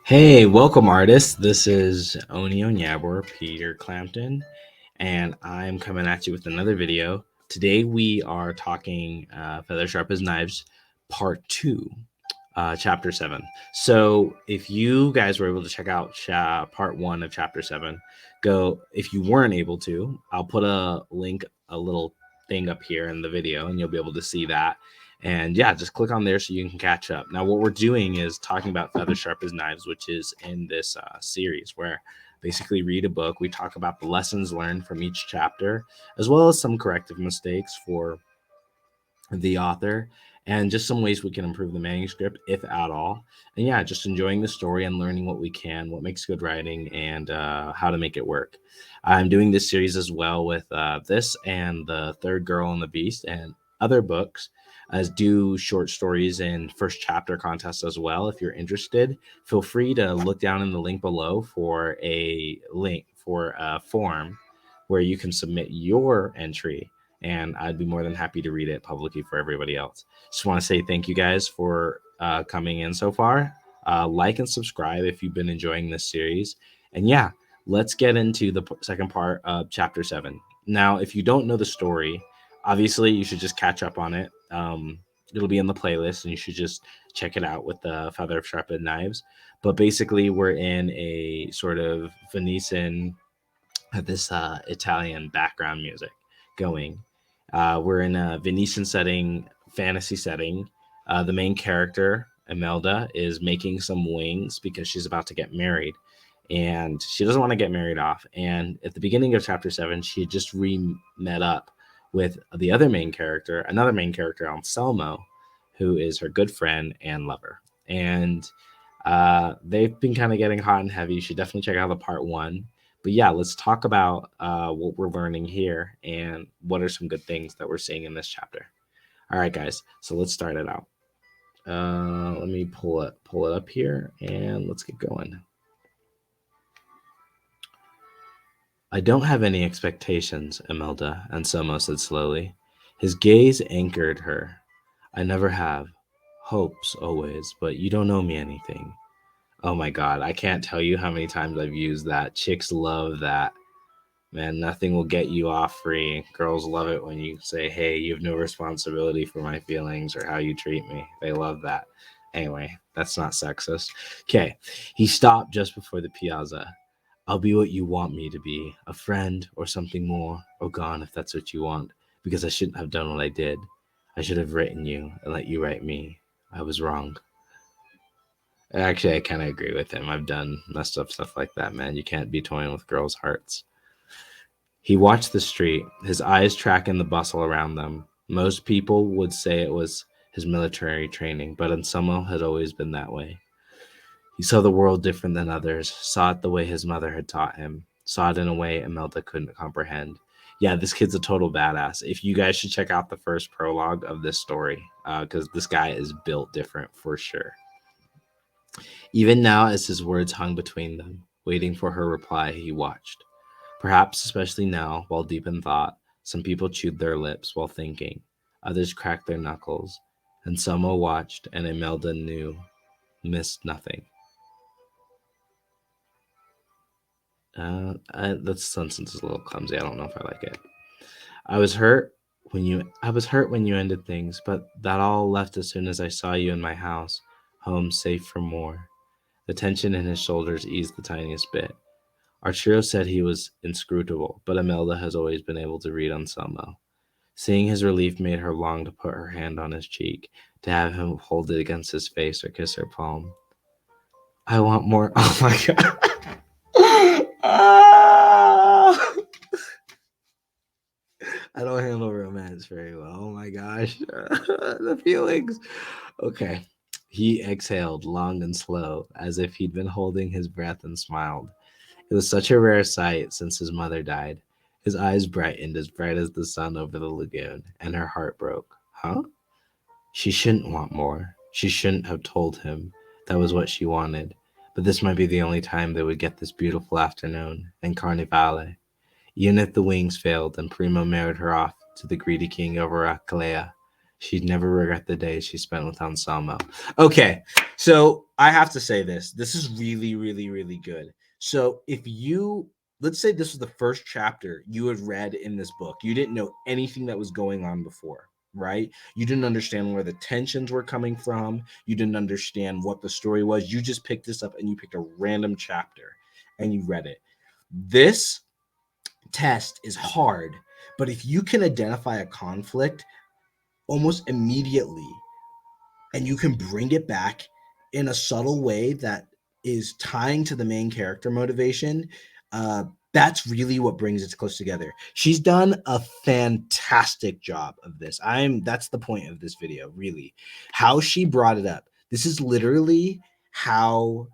Hey, welcome artists. This is Oni Onyabor, Peter Clampton, and I'm coming at you with another video. Today we are talking Feather Sharp as Knives, Part 2, Chapter 7. So if you guys were able to check out Part 1 of Chapter 7, go. If you weren't able to, I'll put a link, a little thing up here in the video, and you'll be able to see that. And yeah, just click on there so you can catch up. Now, what we're doing is talking about Feather Sharp as Knives, which is in this series where basically read a book. We talk about the lessons learned from each chapter, as well as some corrective mistakes for the author and just some ways we can improve the manuscript, if at all. And yeah, just enjoying the story and learning what we can, what makes good writing, and how to make it work. I'm doing this series as well with this and The Third Girl and the Beast and other books, as do short stories and first chapter contests as well. If you're interested, feel free to look down in the link below for a link for a form where you can submit your entry, and I'd be more than happy to read it publicly for everybody else. Just want to say thank you guys for coming in so far. Like and subscribe if you've been enjoying this series. And yeah, let's get into the second part of Chapter 7. Now, if you don't know the story, obviously you should just catch up on it. It'll be in the playlist, and you should just check it out with the Feather of Sharpened Knives. But basically, we're in a sort of Venetian, this Italian background music going. We're in a Venetian setting, fantasy setting. The main character, Imelda, is making some wings because she's about to get married. And she doesn't want to get married off. And at the beginning of chapter 7, she had just met up with the other main character, another main character, Anselmo, who is her good friend and lover. And they've been kind of getting hot and heavy. You should definitely check out the part 1. But yeah, let's talk about what we're learning here and what are some good things that we're seeing in this chapter. All right, guys, so let's start it out. Let me pull it up here, and let's get going. I don't have any expectations, Imelda, Anselmo said slowly. His gaze anchored her. I never have. Hopes, always, but you don't owe me anything. Oh my god, I can't tell you how many times I've used that. Chicks love that. Man, nothing will get you off free. Girls love it when you say, hey, you have no responsibility for my feelings or how you treat me. They love that. Anyway, that's not sexist. Okay, he stopped just before the piazza. I'll be what you want me to be, a friend or something more, or gone if that's what you want, because I shouldn't have done what I did. I should have written you and let you write me. I was wrong. Actually, I kind of agree with him. I've done messed up stuff like that, man. You can't be toying with girls' hearts. He watched the street, his eyes tracking the bustle around them. Most people would say it was his military training, but Anselmo had always been that way. He saw the world different than others, saw it the way his mother had taught him, saw it in a way Imelda couldn't comprehend. Yeah, this kid's a total badass. If you guys should check out the first prologue of this story, because this guy is built different for sure. Even now, as his words hung between them, waiting for her reply, he watched. Perhaps especially now, while deep in thought, some people chewed their lips while thinking. Others cracked their knuckles. Anselmo watched, and Imelda missed nothing. That sentence is a little clumsy. I don't know if I like it. I was hurt when you ended things, but that all left as soon as I saw you in my house, home safe from more. The tension in his shoulders eased the tiniest bit. Arturo said he was inscrutable, but Imelda has always been able to read Anselmo. Seeing his relief made her long to put her hand on his cheek, to have him hold it against his face or kiss her palm. I want more. Oh my god. Ah! I don't handle romance very well. Oh my gosh. The feelings. Okay. He exhaled long and slow, as if he'd been holding his breath, and smiled. It was such a rare sight since his mother died. His eyes brightened as bright as the sun over the lagoon, and her heart broke. Huh? She shouldn't want more. She shouldn't have told him that was what she wanted. But this might be the only time they would get this beautiful afternoon and Carnivale. Even if the wings failed and Primo married her off to the greedy king of Heraclea, She'd never regret the day she spent with Anselmo. Okay, so I have to say this. This is really, really, really good. So if you, let's say this was the first chapter you had read in this book, you didn't know anything that was going on before, right? You didn't understand where the tensions were coming from. You didn't understand what the story was. You just picked this up and you picked a random chapter and you read it. This test is hard, but if you can identify a conflict almost immediately and you can bring it back in a subtle way that is tying to the main character motivation, that's really what brings it close together. She's done a fantastic job of this. That's the point of this video, really. How she brought it up. This is literally how,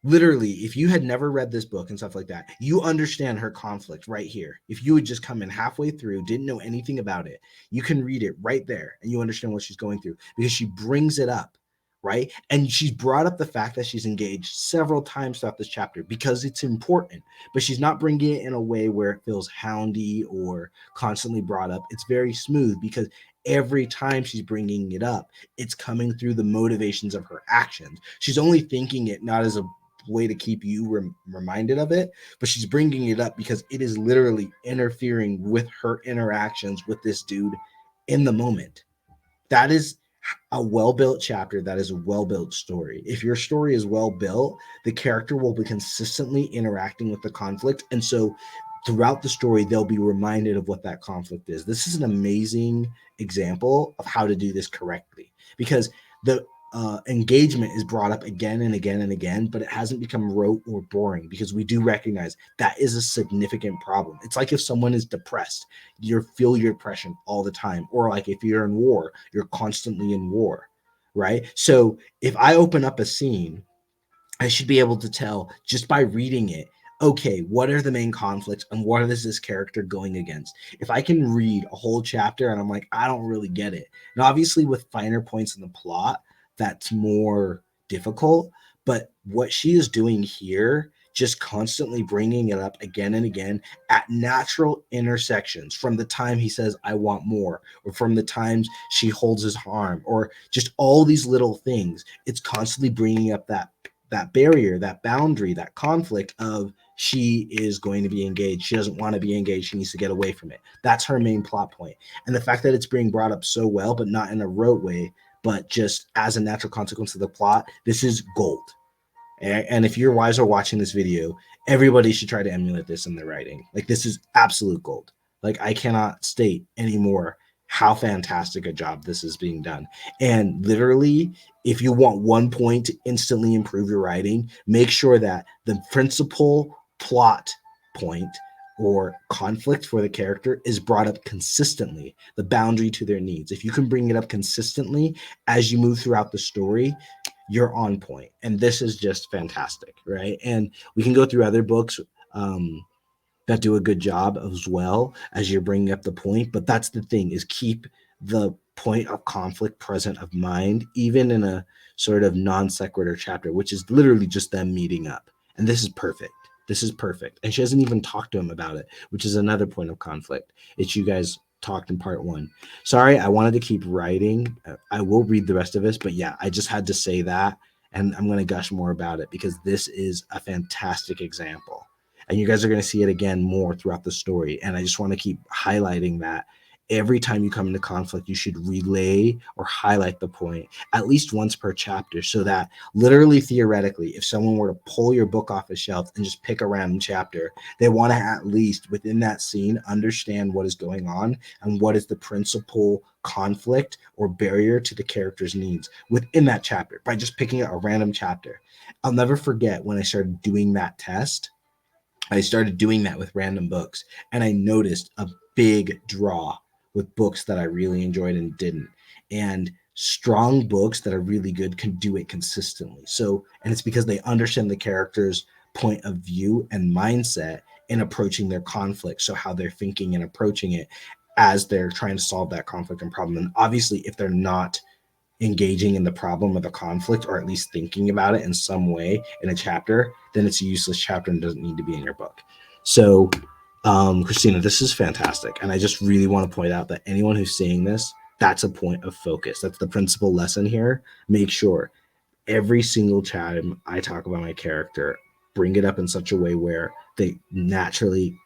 literally, if you had never read this book and stuff like that, you understand her conflict right here. If you would just come in halfway through, didn't know anything about it, you can read it right there and you understand what she's going through because she brings it up, right? And she's brought up the fact that she's engaged several times throughout this chapter because it's important, but she's not bringing it in a way where it feels houndy or constantly brought up. It's very smooth because every time she's bringing it up, it's coming through the motivations of her actions. She's only thinking it not as a way to keep you reminded of it, but she's bringing it up because it is literally interfering with her interactions with this dude in the moment. That is a well-built chapter. That is a well-built story. If your story is well-built, the character will be consistently interacting with the conflict, and so throughout the story they'll be reminded of what that conflict is. This is an amazing example of how to do this correctly because the engagement is brought up again and again and again, but it hasn't become rote or boring because we do recognize that is a significant problem. It's like if someone is depressed, you feel your depression all the time, or like if you're in war, you're constantly in war, right? So if I open up a scene, I should be able to tell just by reading it, okay, what are the main conflicts and what is this character going against? If I can read a whole chapter and I'm like, I don't really get it. Now, obviously, with finer points in the plot, that's more difficult. But what she is doing here, just constantly bringing it up again and again at natural intersections from the time he says, I want more, or from the times she holds his arm, or just all these little things, it's constantly bringing up that barrier, that boundary, that conflict of she is going to be engaged. She doesn't want to be engaged. She needs to get away from it. That's her main plot point. And the fact that it's being brought up so well, but not in a rote way, but just as a natural consequence of the plot, this is gold. And if your wives are watching this video, everybody should try to emulate this in their writing. Like, this is absolute gold. Like, I cannot state anymore how fantastic a job this is being done. And literally, if you want 1 point to instantly improve your writing, make sure that the principal plot point or conflict for the character is brought up consistently, the boundary to their needs. If you can bring it up consistently as you move throughout the story, you're on point. And this is just fantastic, right? And we can go through other books that do a good job as well as you're bringing up the point. But that's the thing, is keep the point of conflict present of mind, even in a sort of non sequitur chapter, which is literally just them meeting up. And this is perfect. This is perfect. And she hasn't even talked to him about it, which is another point of conflict. It's you guys talked in part one. Sorry, I wanted to keep writing. I will read the rest of this, but yeah, I just had to say that. And I'm going to gush more about it because this is a fantastic example. And you guys are going to see it again more throughout the story. And I just want to keep highlighting that every time you come into conflict, you should relay or highlight the point at least once per chapter, so that literally, theoretically, if someone were to pull your book off a shelf and just pick a random chapter, they want to at least within that scene understand what is going on and what is the principal conflict or barrier to the character's needs within that chapter by just picking a random chapter. I'll never forget when I started doing that test. I started doing that with random books, and I noticed a big draw with books that I really enjoyed and didn't. And strong books that are really good can do it consistently. So, and it's because they understand the character's point of view and mindset in approaching their conflict. So, how they're thinking and approaching it as they're trying to solve that conflict and problem. And obviously, if they're not engaging in the problem or the conflict, or at least thinking about it in some way in a chapter, then it's a useless chapter and doesn't need to be in your book. So Christina, this is fantastic. And I just really want to point out that anyone who's seeing this, That's a point of focus. That's the principal lesson here. Make sure every single time I talk about my character, bring it up in such a way where they naturally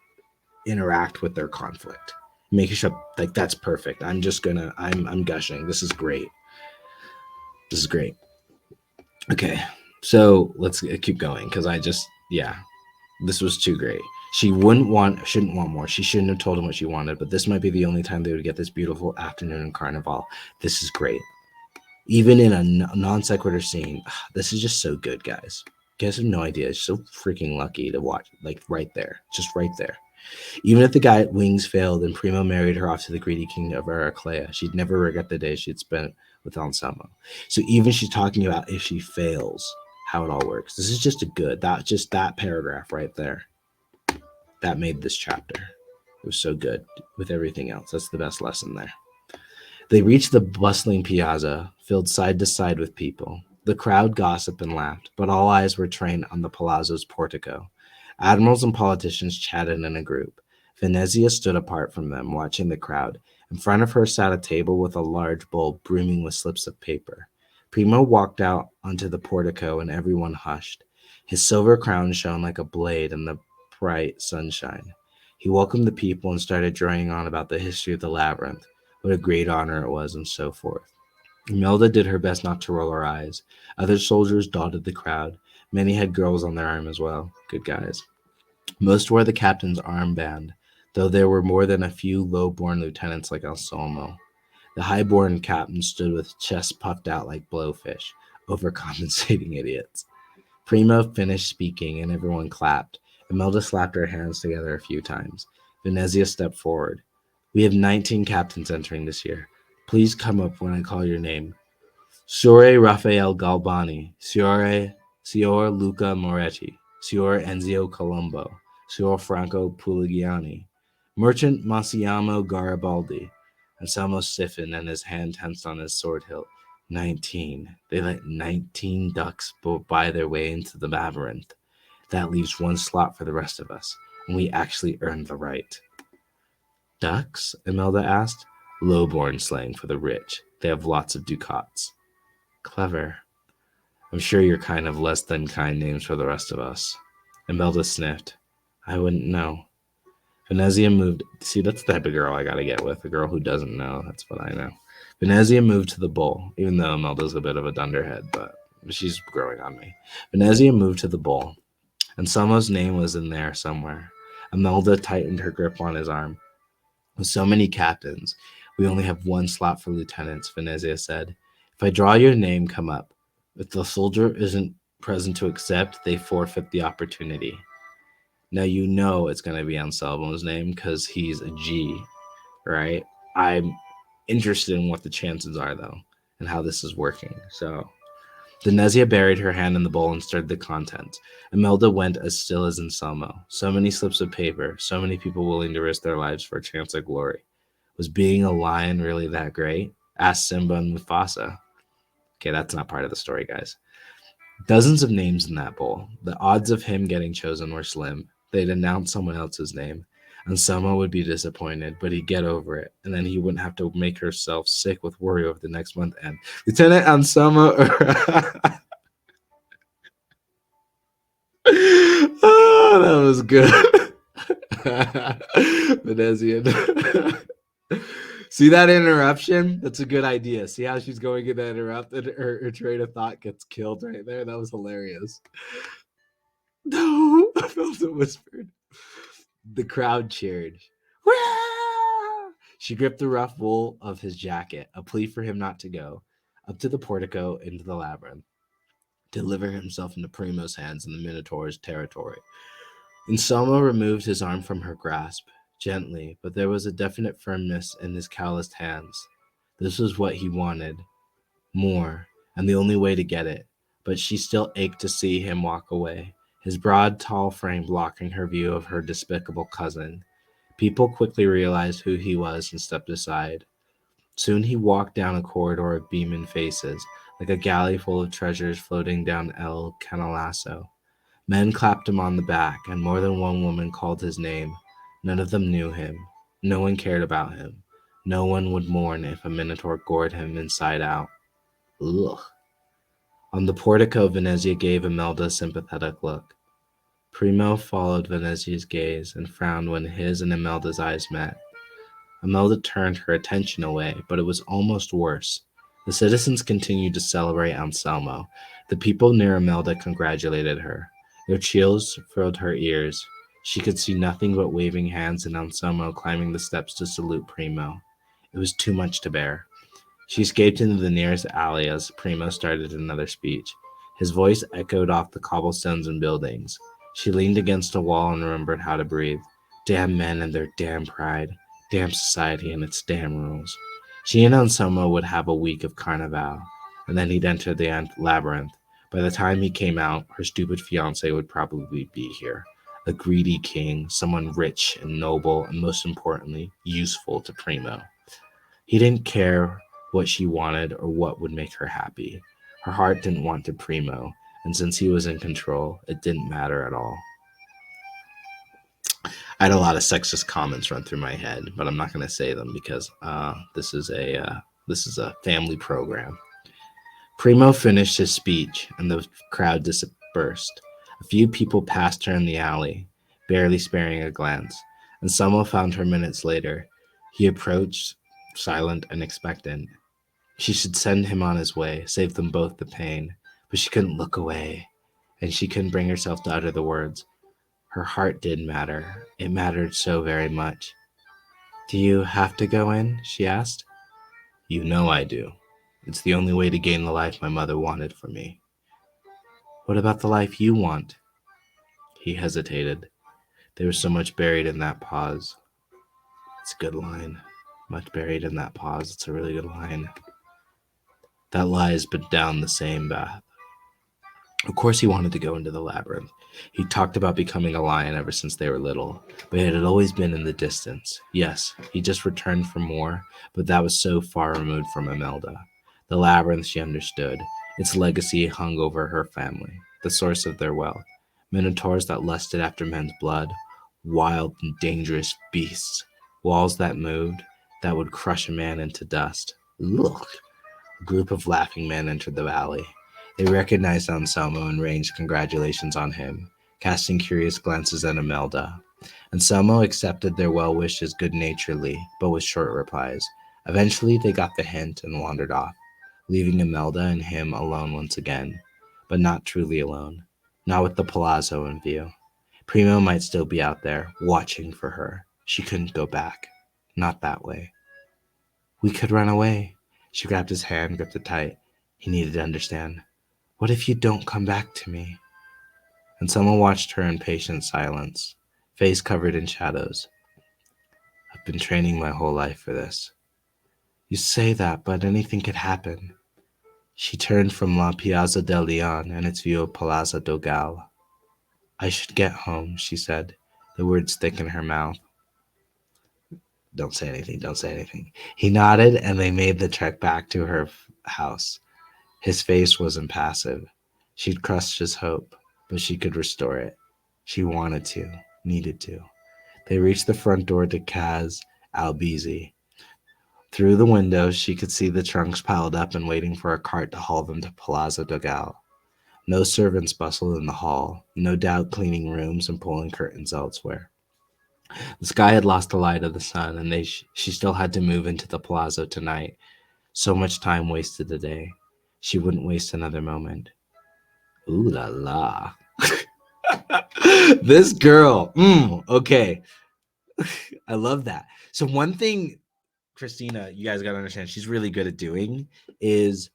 interact with their conflict. Making sure like that's perfect. I'm gushing. This is great. This is great. Okay. So let's keep going because this was too great. She shouldn't want more. She shouldn't have told him what she wanted, but this might be the only time they would get this beautiful afternoon in Carnival. This is great. Even in a non sequitur scene, this is just so good, guys. You guys have no idea. It's so freaking lucky to watch, like right there, just right there. Even if the guy at Wings failed and Primo married her off to the greedy king of Heraclea, she'd never regret the day she'd spent with Anselmo. So even she's talking about if she fails, how it all works. This is just that paragraph right there that made this chapter. It was so good with everything else. That's the best lesson there. They reached the bustling piazza, filled side to side with people. The crowd gossiped and laughed, but all eyes were trained on the palazzo's portico. Admirals and politicians chatted in a group. Venezia stood apart from them, watching the crowd. In front of her sat a table with a large bowl brimming with slips of paper. Primo walked out onto the portico, and everyone hushed. His silver crown shone like a blade in the bright sunshine. He welcomed the people and started droning on about the history of the labyrinth, what a great honor it was, and so forth. Imelda did her best not to roll her eyes. Other soldiers dotted the crowd. Many had girls on their arm as well. Good guys. Most wore the captain's armband, though there were more than a few low-born lieutenants like Anselmo. The high-born captain stood with chest puffed out like blowfish, overcompensating idiots. Primo finished speaking, and everyone clapped. Imelda slapped her hands together a few times. Venezia stepped forward. We have 19 captains entering this year. Please come up when I call your name. Signore Raphael Galbani, Signor Luca Moretti, Signor Enzio Colombo, Signor Franco Puligiani, Merchant Massiamo Garibaldi. Anselmo stiffened and his hand tensed on his sword hilt. 19. They let 19 ducks buy their way into the labyrinth. That leaves one slot for the rest of us, and we actually earned the right. Ducks? Imelda asked. Low-born slang for the rich. They have lots of ducats. Clever. I'm sure you're kind of less than kind names for the rest of us. Imelda sniffed. I wouldn't know. Venezia moved. See, that's the type of girl I gotta get with. A girl who doesn't know. That's what I know. Venezia moved to the bowl, even though Imelda's a bit of a dunderhead, but she's growing on me. Venezia moved to the bowl. Anselmo's name was in there somewhere. Imelda tightened her grip on his arm. With so many captains, we only have one slot for lieutenants, Venezia said. If I draw your name, come up. If the soldier isn't present to accept, they forfeit the opportunity. Now you know it's going to be Anselmo's name because he's a G, right? I'm interested in what the chances are, though, and how this is working. So Venezia buried her hand in the bowl and stirred the contents. Imelda went as still as Anselmo. So many slips of paper, so many people willing to risk their lives for a chance at glory. Was being a lion really that great? Asked Simba and Mufasa. Okay, that's not part of the story, guys. Dozens of names in that bowl. The odds of him getting chosen were slim. They'd announce someone else's name. Anselmo would be disappointed, but he'd get over it, and then he wouldn't have to make herself sick with worry over the next month end. Lieutenant Anselmo. Oh, that was good. Venezian. See that interruption? That's a good idea. See how she's going to get interrupted? Her train of thought gets killed right there. That was hilarious. No, I felt it whispered. The crowd cheered. Wah! She gripped the rough wool of his jacket, a plea for him not to go, up to the portico into the labyrinth, deliver himself into Primo's hands in the Minotaur's territory. Anselmo removed his arm from her grasp, gently, but there was a definite firmness in his calloused hands. This was what he wanted. More, and the only way to get it. But she still ached to see him walk away, his broad, tall frame blocking her view of her despicable cousin. People quickly realized who he was and stepped aside. Soon he walked down a corridor of beaming faces, like a galley full of treasures floating down El Canalasso. Men clapped him on the back, and more than one woman called his name. None of them knew him. No one cared about him. No one would mourn if a minotaur gored him inside out. Ugh. On the portico, Venezia gave Imelda a sympathetic look. Primo followed Venezia's gaze and frowned when his and Imelda's eyes met. Imelda turned her attention away, but it was almost worse. The citizens continued to celebrate Anselmo. The people near Imelda congratulated her. Their cheers filled her ears. She could see nothing but waving hands and Anselmo climbing the steps to salute Primo. It was too much to bear. She escaped into the nearest alley as Primo started another speech. His voice echoed off the cobblestones and buildings. She leaned against a wall and remembered how to breathe. Damn men and their damn pride. Damn society and its damn rules. She and Anselmo would have a week of carnival, and then he'd enter the labyrinth. By the time he came out, her stupid fiancé would probably be here. A greedy king, someone rich and noble, and most importantly, useful to Primo. He didn't care what she wanted or what would make her happy. Her heart didn't want to Primo, and since he was in control, it didn't matter at all. I had a lot of sexist comments run through my head, but I'm not going to say them because this is a family program. Primo finished his speech, and the crowd dispersed. A few people passed her in the alley, barely sparing a glance, and Selma found her minutes later. He approached, silent and expectant. She should send him on his way, save them both the pain, but she couldn't look away, and she couldn't bring herself to utter the words. Her heart did matter. It mattered so very much. Do you have to go in? She asked. You know I do. It's the only way to gain the life my mother wanted for me. What about the life you want? He hesitated. There was so much buried in that pause. It's a good line. Much buried in that pause. It's a really good line. That lies but down the same path. Of course he wanted to go into the labyrinth. He talked about becoming a lion ever since they were little, but it had always been in the distance. Yes, he just returned for more, but that was so far removed from Imelda. The labyrinth, she understood. Its legacy hung over her family, the source of their wealth. Minotaurs that lusted after men's blood, wild and dangerous beasts, walls that moved, that would crush a man into dust. Look! A group of laughing men entered the valley. They recognized Anselmo and ranged congratulations on him, casting curious glances at Imelda. Anselmo accepted their well wishes good-naturedly, but with short replies. Eventually they got the hint and wandered off, leaving Imelda and him alone once again, but not truly alone, not with the palazzo in view. Primo might still be out there, watching for her. She couldn't go back. Not that way. We could run away. She grabbed his hand, gripped it tight. He needed to understand. What if you don't come back to me? And someone watched her in patient silence, face covered in shadows. I've been training my whole life for this. You say that, but anything could happen. She turned from La Piazza del Leon and its view of Palazzo Dogal. I should get home, she said, the words thick in her mouth. Don't say anything, don't say anything. He nodded, and they made the trek back to her house. His face was impassive. She'd crushed his hope, but she could restore it. She wanted to, needed to. They reached the front door to Cas Albizi. Through the window, she could see the trunks piled up and waiting for a cart to haul them to Palazzo Dogal. No servants bustled in the hall, no doubt cleaning rooms and pulling curtains elsewhere. The sky had lost the light of the sun, and she still had to move into the palazzo tonight. So much time wasted today. She wouldn't waste another moment. Ooh la la. This girl. Okay. I love that. So one thing, Christina, you guys got to understand, she's really good at doing is,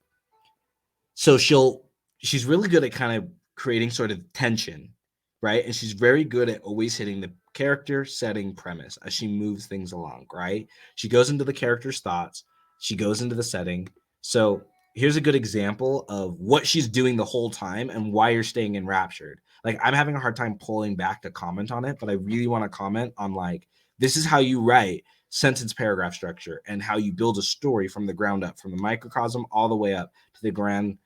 she's really good at kind of creating sort of tension, right? And she's very good at always hitting the character, setting, premise as she moves things along, right? She goes into the character's thoughts. She goes into the setting. So here's a good example of what she's doing the whole time and why you're staying enraptured. Like, I'm having a hard time pulling back to comment on it, but I really want to comment on, like, this is how you write sentence paragraph structure and how you build a story from the ground up, from the microcosm all the way up to the grand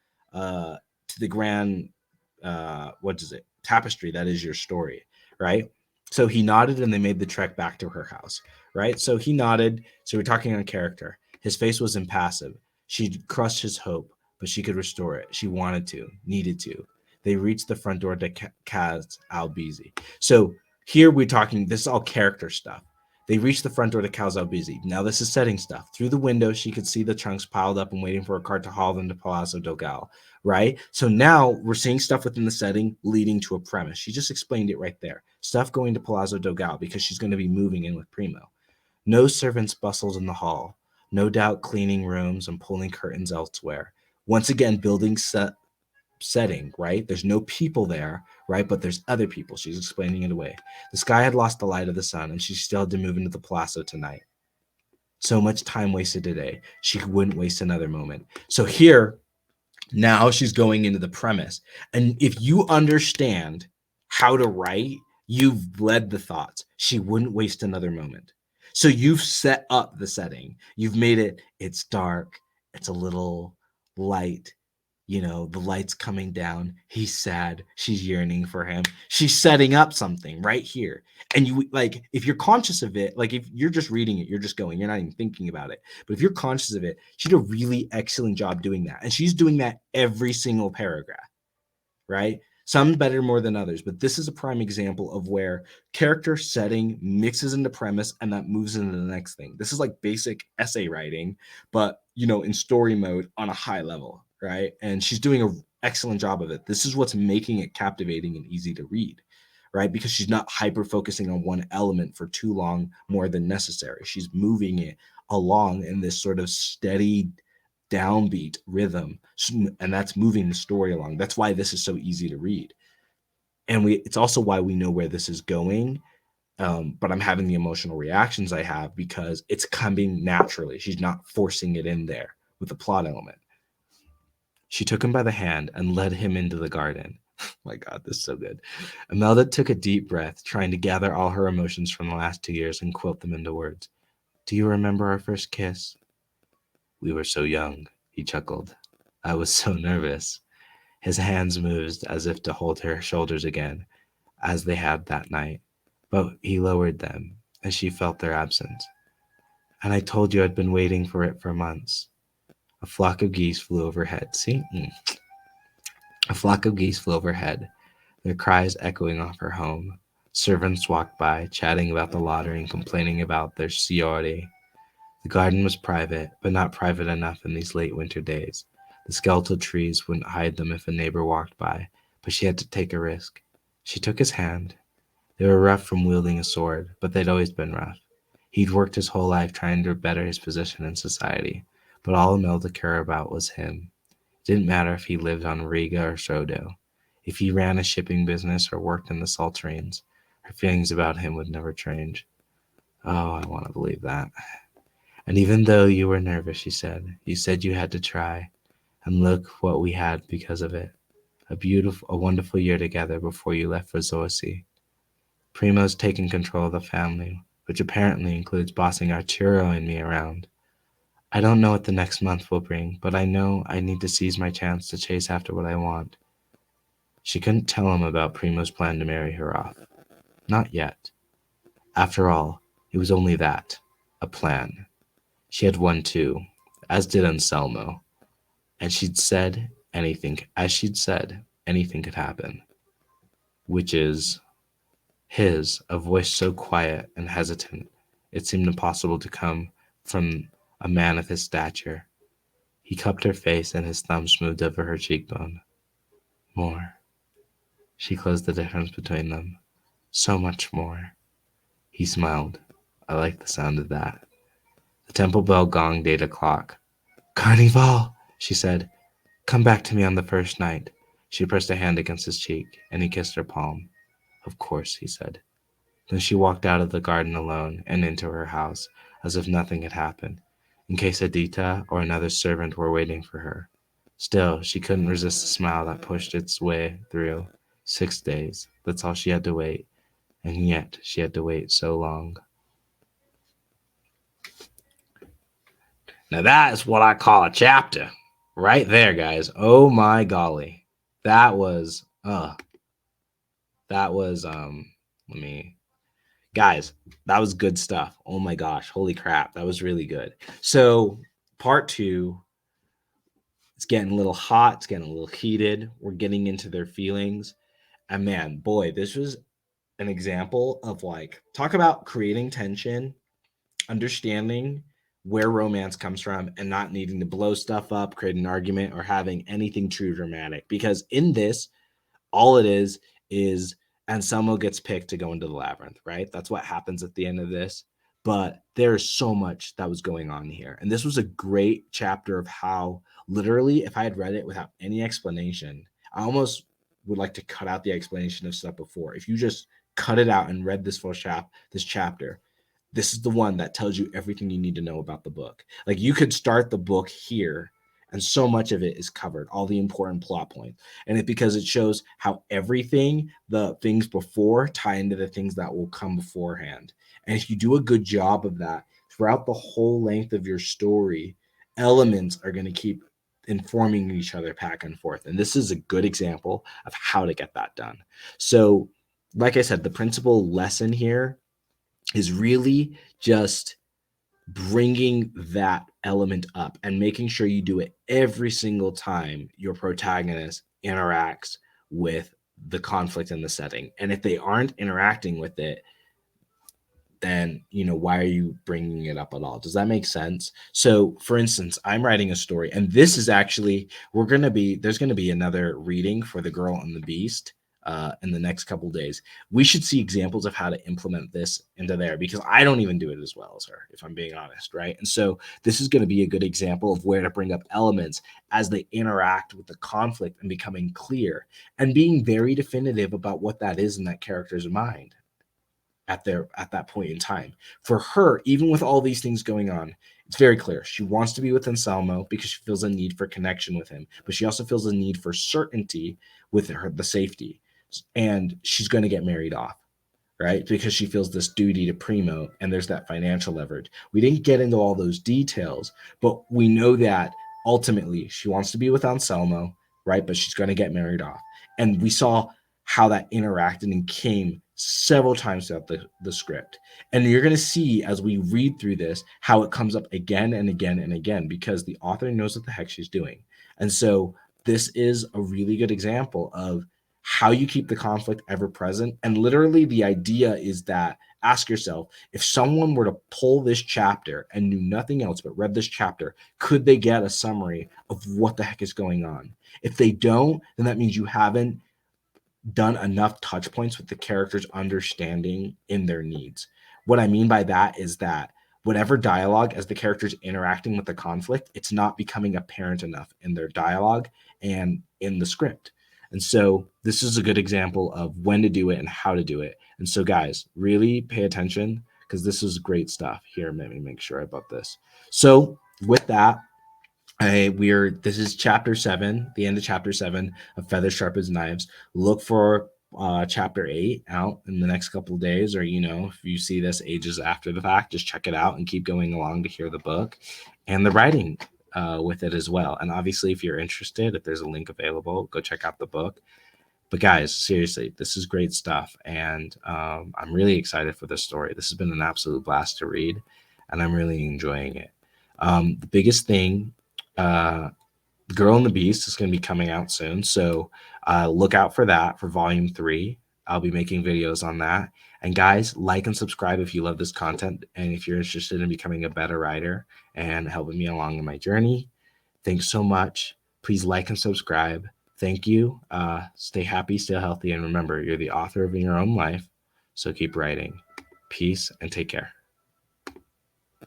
what is it, tapestry that is your story, right? So he nodded and they made the trek back to her house, right? So he nodded. So we're talking on character. His face was impassive. She'd crushed his hope, but she could restore it. She wanted to, needed to. They reached the front door to Kaz Albizi. So here we're talking, this is all character stuff. They reached the front door to Kaz Albizi. Now this is setting stuff. Through the window, she could see the trunks piled up and waiting for a cart to haul them to Palazzo Dogal, right? So now we're seeing stuff within the setting leading to a premise. She just explained it right there. Stuff going to Palazzo Dogal because she's going to be moving in with Primo. No servants bustled in the hall. No doubt cleaning rooms and pulling curtains elsewhere. Once again, building setting, right? There's no people there, right? But there's other people. She's explaining it away. The sky had lost the light of the sun, and she still had to move into the palazzo tonight. So much time wasted today. She wouldn't waste another moment. So here, now she's going into the premise. And if you understand how to write, you've led the thoughts. She wouldn't waste another moment. So you've set up the setting. You've made it, it's dark, it's a little light, the light's coming down. He's sad. She's yearning for him. She's setting up something right here. And you like, if you're conscious of it, like if you're just reading it, you're just going, you're not even thinking about it. But if you're conscious of it, she did a really excellent job doing that. And she's doing that every single paragraph, right? Some better more than others, but this is a prime example of where character setting mixes into premise and that moves into the next thing. This is like basic essay writing, but in story mode on a high level, right? And she's doing an excellent job of it. This is what's making it captivating and easy to read, right? Because she's not hyper focusing on one element for too long more than necessary. She's moving it along in this sort of steady downbeat rhythm, and that's moving the story along. That's why this is so easy to read, and it's also why we know where this is going, but I'm having the emotional reactions I have because it's coming naturally. She's not forcing it in there with the plot element. She took him by the hand and led him into the garden. My God, this is so good. Imelda took a deep breath, trying to gather all her emotions from the last 2 years and quilt them into words. Do you remember our first kiss? We were so young, he chuckled. I was so nervous. His hands moved as if to hold her shoulders again, as they had that night, but he lowered them as she felt their absence. And I told you I'd been waiting for it for months. A flock of geese flew overhead. See? A flock of geese flew overhead, their cries echoing off her home. Servants walked by, chatting about the lottery and complaining about their signori. The garden was private, but not private enough in these late winter days. The skeletal trees wouldn't hide them if a neighbor walked by, but she had to take a risk. She took his hand. They were rough from wielding a sword, but they'd always been rough. He'd worked his whole life trying to better his position in society, but all Imelda cared about was him. It didn't matter if he lived on Riga or Sodo. If he ran a shipping business or worked in the salterines, her feelings about him would never change. Oh, I want to believe that. And even though you were nervous, she said, you said you had to try. And look what we had because of it. A wonderful year together before you left for Zorsi. Primo's taken control of the family, which apparently includes bossing Arturo and me around. I don't know what the next month will bring, but I know I need to seize my chance to chase after what I want. She couldn't tell him about Primo's plan to marry her off. Not yet. After all, it was only that, a plan. She had one too, as did Anselmo. And she'd said anything could happen. Which is a voice so quiet and hesitant, it seemed impossible to come from a man of his stature. He cupped her face and his thumb smoothed over her cheekbone. More. She closed the difference between them. So much more. He smiled. I like the sound of that. The temple bell gonged 8 o'clock. Carnival, she said. Come back to me on the first night. She pressed a hand against his cheek, and he kissed her palm. Of course, he said. Then she walked out of the garden alone and into her house, as if nothing had happened, in case Adita or another servant were waiting for her. Still, she couldn't resist the smile that pushed its way through. 6 days, that's all she had to wait, and yet she had to wait so long. Now that is what I call a chapter. Right there, guys. Oh my golly. That was let me Guys, that was good stuff. Oh my gosh, holy crap, that was really good. So part two, it's getting a little hot, it's getting a little heated. We're getting into their feelings. And man, boy, this was an example of like, talk about creating tension, understanding where romance comes from, and not needing to blow stuff up, create an argument, or having anything too dramatic. Because in this, all it is Anselmo gets picked to go into the labyrinth, right? That's what happens at the end of this. But there's so much that was going on here. And this was a great chapter of how, literally, if I had read it without any explanation, I almost would like to cut out the explanation of stuff before. If you just cut it out and read this full this chapter, this is the one that tells you everything you need to know about the book. Like, you could start the book here and so much of it is covered, all the important plot points. And it because it shows how everything, the things before, tie into the things that will come beforehand. And if you do a good job of that throughout the whole length of your story, elements are going to keep informing each other back and forth. And this is a good example of how to get that done. So, like I said, the principal lesson here is really just bringing that element up and making sure you do it every single time your protagonist interacts with the conflict in the setting. And if they aren't interacting with it, then, why are you bringing it up at all? Does that make sense? So, for instance, I'm writing a story, and this is actually, there's going to be another reading for The Girl and the Beast in the next couple of days. We should see examples of how to implement this into there, because I don't even do it as well as her, if I'm being honest, right? And so this is going to be a good example of where to bring up elements as they interact with the conflict and becoming clear and being very definitive about what that is in that character's mind at that point in time. For her, even with all these things going on, it's very clear she wants to be with Anselmo because she feels a need for connection with him, but she also feels a need for certainty with the safety, and she's going to get married off, right? Because she feels this duty to Primo, and there's that financial leverage. We didn't get into all those details, but we know that ultimately she wants to be with Anselmo, right? But she's going to get married off. And we saw how that interacted and came several times throughout the script. And you're going to see as we read through this how it comes up again and again and again, because the author knows what the heck she's doing. And so this is a really good example of how you keep the conflict ever present. And literally the idea is that, ask yourself, if someone were to pull this chapter and knew nothing else but read this chapter, could they get a summary of what the heck is going on? If they don't, then that means you haven't done enough touch points with the characters understanding in their needs. What I mean by that is that whatever dialogue, as the characters interacting with the conflict, it's not becoming apparent enough in their dialogue and in the script. And so this is a good example of when to do it and how to do it. And so, guys, really pay attention, because this is great stuff. Here, let me make sure about this. So with that, this is chapter 7, the end of chapter 7 of Feathers Sharp as Knives. Look for chapter 8 out in the next couple of days, or if you see this ages after the fact, just check it out and keep going along to hear the book and the writing with it as well. And obviously, if you're interested, if there's a link available, go check out the book. But guys, seriously, this is great stuff, and I'm really excited for this story. This has been an absolute blast to read, and I'm really enjoying it. The biggest thing, The Girl and the Beast is going to be coming out soon, so look out for that for volume 3. I'll be making videos on that. And guys, like and subscribe if you love this content, and if you're interested in becoming a better writer and helping me along in my journey. Thanks so much. Please like and subscribe. Thank you. Stay happy, stay healthy, and remember, you're the author of your own life, so keep writing. Peace and take care.